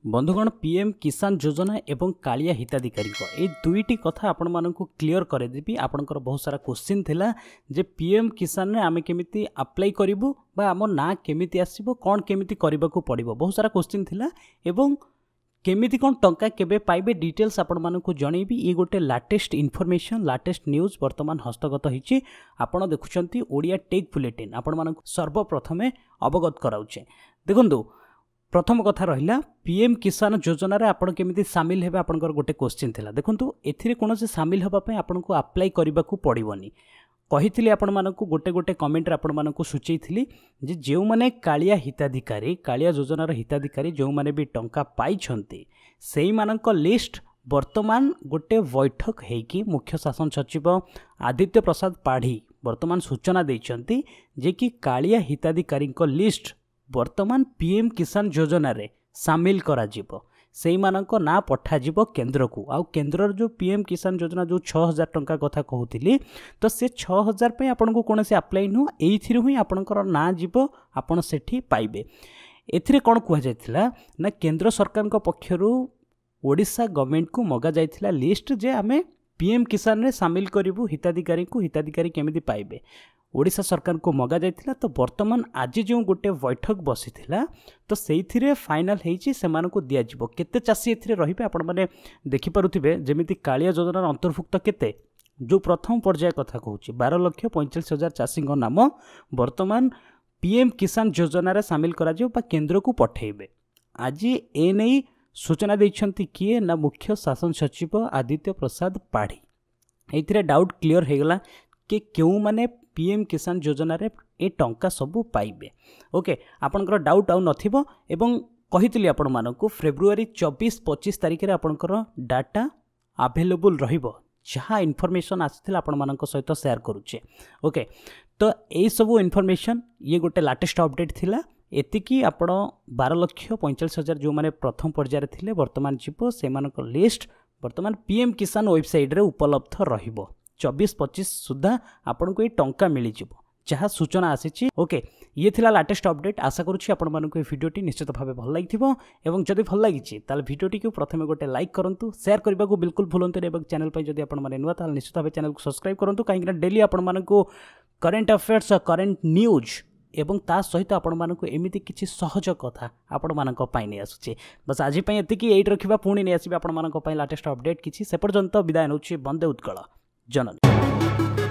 बंधुगण पीएम किसान योजना एवं कालिया हिताधिकारी ये दुईटी कथा आपण मानक क्लीयर करदेवी आपंकर बहुत सारा क्वेश्चन थिला जे पीएम किसान आम केमिति अप्लाई करूँ आम ना केमिति आसो कौन केमिति करने को पड़ो बहुत सारा क्वेश्चन थिला एवं केमिति कौन टंका केबे पाइबे डिटेल्स आपण मानक जनइबी ये गोटे लाटेस्ट इनफॉरमेशन लाटेस्ट न्यूज वर्तमान हस्तगत होइछि आपण देखुछंती ओडिया टेक बुलेटिन आपण मानक सर्वप्रथमे अवगत कराउछे। देखंतु प्रथम कथा रहिला पीएम किसान योजना रे आपण केमिति सामिल हेबे आपनकर गोटे क्वेश्चन थिला। देखंतु एथिरे कोनोसे सामिल होबा पय आपनको अप्लाई करबाकू पड़िबोनी कहिथिले आपण मानकू गोटे गोटे कमेंट रे आपण मानकू सुचैथिली जे जेउ माने कालिया हिताधिकारी कालिया योजना रे हिताधिकारी जेउ माने भी टंका पाई छंती सेही मानक लिस्ट वर्तमान गोटे बैठक हेकी मुख्य शासन सचिव आदित्य प्रसाद पाढ़ी वर्तमान सूचना दैछंती जे कि कालिया हिताधिकारी लिस्ट वर्तमान पीएम किसान योजना रे सामिल करा जिवो सेही मानक ना पठा जिवो केंद्र को आउ केंद्र जो पीएम किसान योजना जो 6000 टंका कथा कहूतिली तो से 6000 पे आपन को कोनसे अप्लाई नु एइथिरु ही आपनकर ना जिवो आपन सेठी पाइबे। एथिरे कोन कुहा जायथिला ना केंद्र सरकार को पक्षरु ओडिशा गवर्नमेंट को मगा जायथिला लिस्ट जे आमे पीएम किसान रे सामिल करिवु हिताधिकारी केमिति पाइबे ओडिशा सरकार को मगा जायथिला। तो वर्तमान आज जो गोटे बैठक बसीथिला तो सेइथिरे फाइनल हेइछि सेमान को दिया जिवो केते चासी एथिरे रहिबे आपण माने देखि पारुथिबे जेमिति कालिया योजना अंतर्भुक्त केते जो प्रथम पर्याय कथा कहूछि 12,45,000 चासी नाम वर्तमान पीएम किसान योजना रे शामिल करा जिवो बा केंद्र को पठेइबे। आज ए नै सूचना दैछंती किए ना मुख्य शासन सचिव आदित्य प्रसाद पाढ़ी। एथिरे डाउट क्लियर हेगला कि क्यों माने पीएम किसान योजना रे ए टंका सबू पाइबे। ओके आपनकर डाउट आउ नथिबो एवं कहितली आपण मानकू फेब्रुआरी 24-25 तारिख रे आपनकर डाटा अवेलेबल रहिबो जहाँ इनफॉरमेशन आसीथिला आपण मानक सहित शेयर करूचे। ओके तो ए सबू इनफॉरमेशन ये गोटे लाटेस्ट अपडेट थिला एतिकी आपण 12,45,000 जो माने प्रथम पर्याय थिले वर्तमान जीवो से मानक लिस्ट वर्तमान पीएम किसान वेबसाइट रे उपलब्ध रहिबो 24-25 सुधा आपन को ये टंका मिली जिवो जहाँ सूचना आसी। ओके ये थिला लाटेस्ट अपडेट आशा करूछि आपण मानक ये वीडियोटी निश्चित भावे भल लागिथिबो एवं जदि भल लागिछि ताल वीडियोटी को प्रथमे गोटे लाइक करंतु शेयर करबा को बिल्कुल भूलंतु एवं चैनल पे जदि आपण माने नुवा ताल निश्चित भावे चैनल को सब्सक्राइब करंतु काहेकि डेली आपण मानक करंट अफेयर्स करंट न्यूज एवं ता सहित आपण मानक एमिति किछि सहज कथा आपण मानक पाई नै आसुछि। बस आज पई एतिकी एइट रखिबा पुणी नै आसीबा आपण मानक पाई लाटेस्ट अपडेट किछि से पर्यंत विदाय नउछि। वंदे उत्कल जननी।